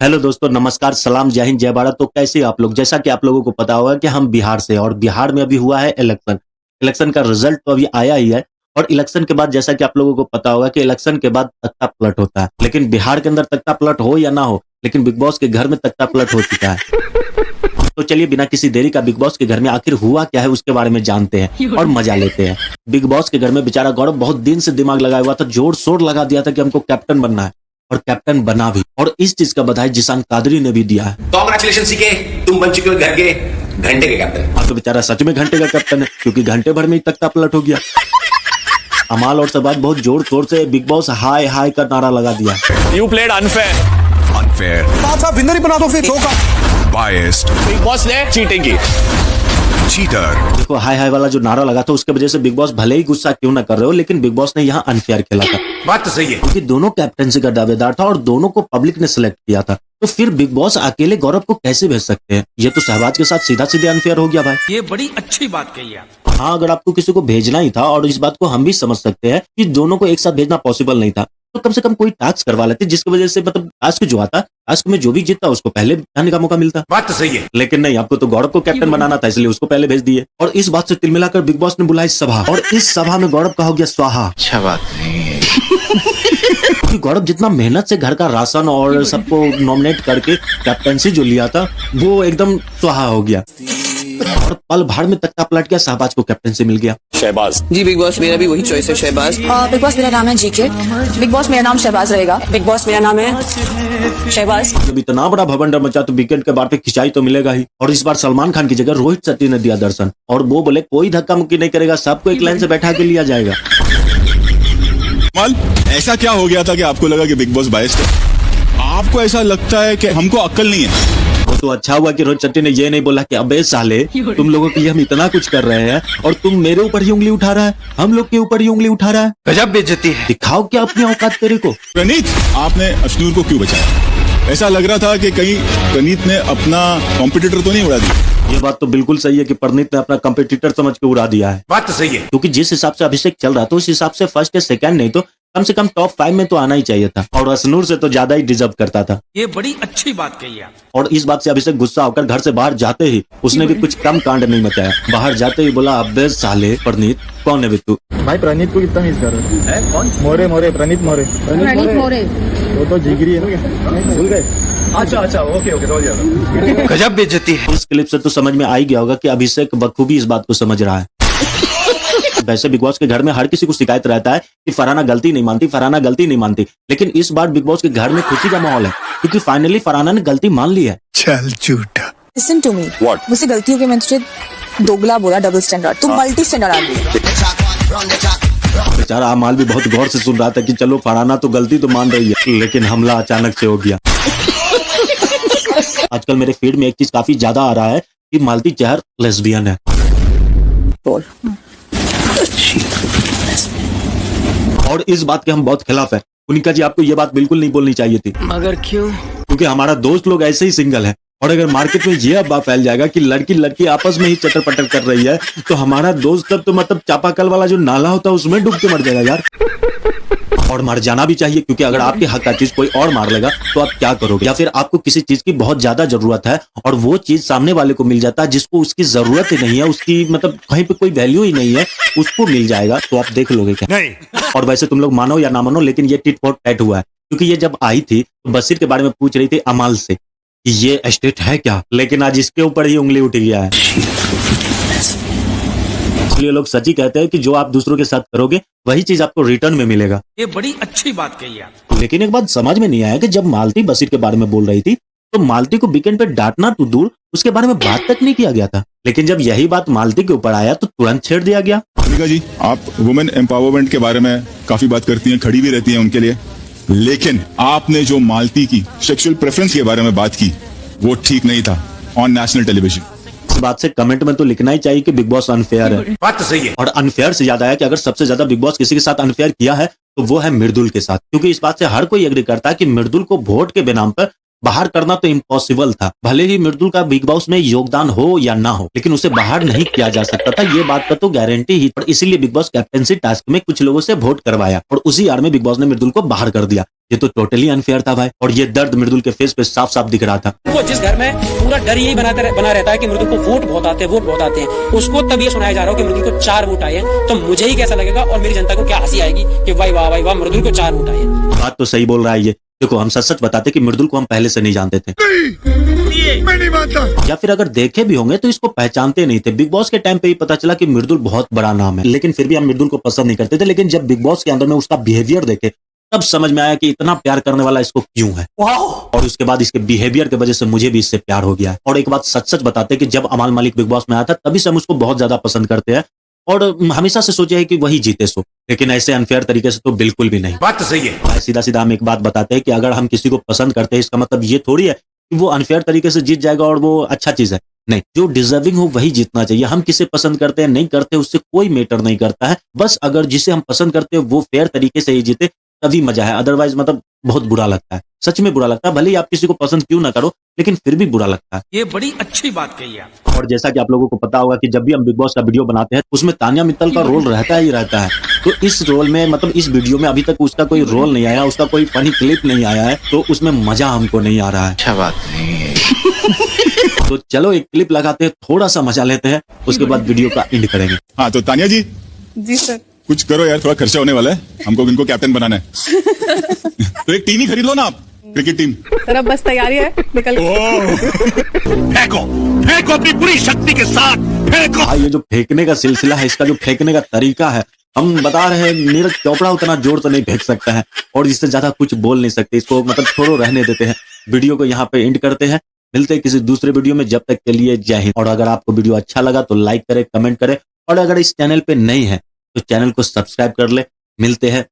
Hello दोस्तों, नमस्कार, सलाम, जय हिंद, जय भारत। तो कैसे आप लोग? जैसा कि आप लोगों को पता होगा कि हम बिहार से हैं और बिहार में अभी हुआ है इलेक्शन। इलेक्शन का रिजल्ट तो अभी आया ही है और इलेक्शन के बाद जैसा कि आप लोगों को पता होगा कि इलेक्शन के बाद तख्ता पलट होता है। लेकिन बिहार के अंदर तख्ता पलट हो या ना हो, लेकिन बिग बॉस के घर में तख्ता पलट हो चुका है। तो चलिए बिना किसी देरी का बिग बॉस के घर में आखिर हुआ क्या है उसके बारे में जानते हैं और मजा लेते हैं। बिग बॉस के घर में बेचारा गौरव बहुत दिन से दिमाग लगाया हुआ था, जोर शोर लगा दिया था कि हमको कैप्टन बनना है और कैप्टन बना भी। और इस चीज का बधाई जिशान कादरी ने भी दिया है। कांग्रेचुलेशन सीके, तुम बन चुके हो घर के घंटे के कैप्टन। हाँ, तो बेचारा सच में घंटे का कैप्टन है क्योंकि घंटे भर में ही तख्ता पलट हो गया। अमाल और शहबाज बहुत जोर शोर से बिग बॉस हाय हाय का नारा लगा दिया। You played unfair. साथ विनर ही बना दो फिर, दो का biased, बिग बॉस ने चीटिंग की। cheater, देखो हाय हाय वाला जो नारा लगा था उसके वजह से बिग बॉस भले ही गुस्सा क्यों ना कर रहे हो, लेकिन बिग बॉस ने यहाँ अनफेयर खेला था बात तो सही है। क्योंकि दोनों कैप्टनसी का दावेदार था और दोनों को पब्लिक ने सिलेक्ट किया था। तो फिर बिग बॉस अकेले गौरव को कैसे भेज सकते हैं? ये तो शहबाज के साथ सीधा सीधे अनफेयर हो गया भाई। ये बड़ी अच्छी बात कही आप। हाँ, अगर आपको किसी को भेजना ही था, और इस बात को हम भी समझ सकते हैं कि दोनों को एक साथ भेजना पॉसिबल नहीं था, तो कम से कम कोई टास्क करवा लेते जिसकी वजह से मतलब टास्क जो आता, टास्क में जो भी जीतता उसको पहले जाने का मौका मिलता। बात तो सही है। लेकिन नहीं, आपको तो गौरव को कैप्टन बनाना था, इसलिए उसको पहले भेज दिए। और इस बात से तिल मिलाकर बिग बॉस ने बुलाई सभा, और इस सभा में गौरव का हो गया स्वाहा। अच्छा बात नहीं है। क्योंकि गौरव जितना मेहनत से घर का राशन और सबको नॉमिनेट करके कैप्टनसी जो लिया था वो एकदम स्वाहा हो गया और पल भर में तख्ता पलट गया। शहबाज को कैप्टनसी मिल गया। शहबाज। जी बिग बॉस, मेरा भी वही चॉइस है, शहबाज। बिग बॉस मेरा नाम है जीके। बिग बॉस मेरा नाम शहबाज रहेगा। बिग बॉस मेरा नाम है शहबाज। जब इतना बड़ा भवंडर मचा तो वीकेंड के बाद पे खिंचाई तो मिलेगा ही। और इस बार सलमान खान की जगह रोहित शेट्टी ने दिया दर्शन और वो बोले कोई धक्का मुक्की नहीं करेगा, सबको एक लाइन से बैठा के लिया जाएगा। कमाल, ऐसा क्या हो गया था कि आपको लगा कि बिग बॉस बायस्ड है? आपको ऐसा लगता है कि हमको अक्ल नहीं है? वो तो अच्छा हुआ कि रोहित शेट्टी ने ये नहीं बोला कि अबे साले, तुम लोगों के लिए हम इतना कुछ कर रहे हैं और तुम मेरे ऊपर ही उंगली उठा रहा है, हम लोग के ऊपर ही उंगली उठा रहा है। गजब बेइज्जती है। दिखाओ क्या अपनी औकात तेरे को। प्रणीत, आपने अश्नूर को क्यों बचाया? ऐसा लग रहा था कि कहीं प्रणीत ने अपना कॉम्पिटिटर तो नहीं उड़ा दिया? ये बात तो बिल्कुल सही है कि प्रणीत ने अपना कंपटीटर समझ के उड़ा दिया है। बात तो सही है। क्योंकि जिस हिसाब से अभिषेक चल रहा था उस हिसाब से फर्स्ट या सेकंड नहीं तो कम से कम टॉप 5 में तो आना ही चाहिए था और अश्नूर से तो ज्यादा ही डिजर्व करता था। ये बड़ी अच्छी बात कही आप। और इस बात से अभिषेक गुस्सा होकर घर से बाहर जाते ही उसने भी कुछ कम कांड नहीं मचाया। बाहर जाते ही बोला अबे साले प्रणीत कौन है बे तू? भाई प्रणीत को कितना मिस कर रहे हो? कौन? मोरे प्रणीत मोरे वो तो जिगरी है ना, भूल गए? अच्छा ओके समझ गया। गजब बेइज्जती है। इस क्लिप से तो समझ में आ ही गया होगा कि अभिषेक बखूबी इस बात को समझ रहा है। वैसे बिग बॉस के घर में हर किसी को शिकायत रहता है कि फरहाना गलती नहीं मानती, फरहाना गलती नहीं मानती, लेकिन इस बार बिग बॉस के घर में खुशी का माहौल है क्योंकि फाइनली फरहाना ने गलती मान ली है। चल झूठा। Listen to me. What? मुझसे गलती हो गई, मैंने तुझे दोगला बोला, डबल स्टैंडर्ड। तू मल्टी स्टैंडर्ड आदमी है। बेचारा अमाल भी बहुत गौर से सुन रहा था कि चलो फरहाना तो गलती तो मान रही है, लेकिन हमला अचानक से हो गया। आजकल मेरे फीड में एक चीज काफी ज्यादा आ रहा है कि मालती चहर लेस्बियन है। बोल। और इस बात के हम बहुत खिलाफ है। उनका जी आपको ये बात बिल्कुल नहीं बोलनी चाहिए थी। मगर क्यों? क्योंकि हमारा दोस्त लोग ऐसे ही सिंगल है और अगर मार्केट में ये अफवाह फैल जाएगा कि लड़की आपस में ही चटर पटर कर रही है तो हमारा दोस्त तब तो मतलब चापाकल वाला जो नाला होता है उसमें डूब के मर जाएगा यार। और मर जाना भी चाहिए क्योंकि अगर आपके हक का चीज कोई और मार लेगा तो आप क्या करोगे? या फिर आपको किसी चीज की बहुत ज्यादा जरूरत है और वो चीज सामने वाले को मिल जाता है जिसको उसकी जरूरत ही नहीं है, उसकी मतलब कहीं पे कोई वैल्यू ही नहीं है, उसको मिल जाएगा तो आप देख लोगे क्या? नहीं। और वैसे तुम लोग मानो या ना मानो लेकिन ये टिट फॉर टैट हुआ है क्योंकि ये जब आई थी तो बशीर के बारे में पूछ रही थी अमाल से कि ये स्टेट है क्या, लेकिन आज इसके ऊपर ही उंगली उठ गया है। इसलिए लोग सच ही कहते हैं कि जो आप दूसरों के साथ करोगे वही चीज आपको रिटर्न में मिलेगा। ये बड़ी अच्छी बात कही आप। लेकिन एक बात समझ में नहीं आया कि जब मालती बशीर के बारे में बोल रही थी तो मालती को वीकेंड पे डांटना तो दूर उसके बारे में बात तक नहीं किया गया था, लेकिन जब यही बात मालती के ऊपर आया तो तुरंत छेड़ दिया गया। मोनिका जी, आप वुमेन एम्पावरमेंट के बारे में काफी बात करती हैं, खड़ी भी रहती हैं उनके लिए, लेकिन आपने जो मालती की सेक्सुअल प्रेफरेंस के बारे में बात की वो ठीक नहीं था ऑन नेशनल टेलीविजन। इस बात से कमेंट में तो लिखना ही चाहिए कि बिग बॉस अनफेयर है। बात तो सही है। और अनफेयर से याद आया कि अगर सबसे ज्यादा बिग बॉस किसी के साथ अनफेयर किया है तो वो है मृदुल के साथ, क्योंकि इस बात से हर कोई एग्री करता है कि मृदुल को वोट के बेनाम पर बाहर करना तो इम्पॉसिबल था। भले ही मृदुल का बिग बॉस में योगदान हो या ना हो, लेकिन उसे बाहर नहीं किया जा सकता था, ये बात का तो गारंटी ही। और इसीलिए बिग बॉस कैप्टेंसी टास्क में कुछ लोगों से वोट करवाया और उसी आड़ में बिग बॉस ने मृदुल को बाहर कर दिया। ये तो टोटली अनफेयर था भाई, और ये दर्द मृदुल के फेस पे साफ साफ दिख रहा था। वो जिस घर में पूरा डर यही बना रहता है कि मृदुल को वोट बहुत आते हैं, उसको तब ये सुनाया जा रहा हो कि मृदुल को 4 वोट आए हैं, तो मुझे ही कैसा लगेगा और मेरी जनता को क्या हंसी आएगी कि भाई वाह मृदुल को 4 वोट आए हैं। बात तो सही बोल रहा है ये। देखो, हम सच बताते कि मृदुल को हम पहले से नहीं जानते थे, मैं नहीं मानता। या फिर अगर देखे भी होंगे तो इसको पहचानते नहीं थे। बिग बॉस के टाइम पे ही पता चला कि मृदुल बहुत बड़ा नाम है, लेकिन फिर भी हम मृदुल को पसंद नहीं करते थे। लेकिन जब बिग बॉस के अंदर में उसका बिहेवियर देखे तब समझ में आया कि इतना प्यार करने वाला इसको क्यों है, और उसके बाद इसके बिहेवियर की वजह से मुझे भी इससे प्यार हो गया है। और एक बात सच बताते कि जब अमाल मलिक बिग बॉस में आया था तभी से हम उसको बहुत ज्यादा पसंद करते हैं, और हमेशा से सोचे है कि वही जीते सो, लेकिन ऐसे अनफेयर तरीके से तो बिल्कुल भी नहीं। बात तो सही है। सीधा हम एक बात बताते हैं कि अगर हम किसी को पसंद करते हैं इसका मतलब ये थोड़ी है कि वो अनफेयर तरीके से जीत जाएगा और वो अच्छा चीज है। नहीं, जो डिजर्विंग हो वही जीतना चाहिए। हम किसे पसंद करते हैं नहीं करते उससे कोई मैटर नहीं करता है, बस अगर जिसे हम पसंद करते हैं वो फेयर तरीके से ही जीते तभी मजा है। अदरवाइज मतलब बहुत बुरा लगता है, सच में बुरा लगता है। भले ही आप किसी को पसंद क्यों ना करो, लेकिन फिर भी बुरा लगता है। ये बड़ी अच्छी बात कही आप। और जैसा कि आप लोगों को पता होगा कि जब भी हम बिग बॉस का वीडियो बनाते हैं उसमें तानिया मित्तल का रोल रहता ही रहता है। तो इस रोल में मतलब इस वीडियो में अभी तक उसका कोई रोल नहीं आया, उसका कोई फनी क्लिप नहीं आया है, तो उसमें मजा हमको नहीं आ रहा है। अच्छा बात नहीं है। तो चलो एक क्लिप लगाते हैं, थोड़ा सा मजा लेते हैं, उसके बाद वीडियो का एंड करेंगे। हाँ तो तानिया जी जी सर। कुछ करो यार, थोड़ा खर्चा होने वाला है, हमको इनको कैप्टन बनाना है। तो एक टीम ही खरीद लो ना आप, क्रिकेट टीम। सर अब बस तैयारी है, निकल। फेंको अपनी पूरी शक्ति के साथ फेंको। हाँ, ये जो फेंकने का सिलसिला है, इसका जो फेंकने का तरीका है, हम बता रहे हैं नीरज चोपड़ा उतना जोर तो नहीं फेंक सकता है, और इससे ज्यादा कुछ बोल नहीं सकते। इसको मतलब छोड़ो, रहने देते हैं। वीडियो को यहाँ पे एंड करते हैं, मिलते हैं किसी दूसरे वीडियो में। जब तक के लिए जय हिंद। और अगर आपको वीडियो अच्छा लगा तो लाइक करें, कमेंट करें, और अगर इस चैनल पे नहीं है तो चैनल को सब्सक्राइब कर ले। मिलते हैं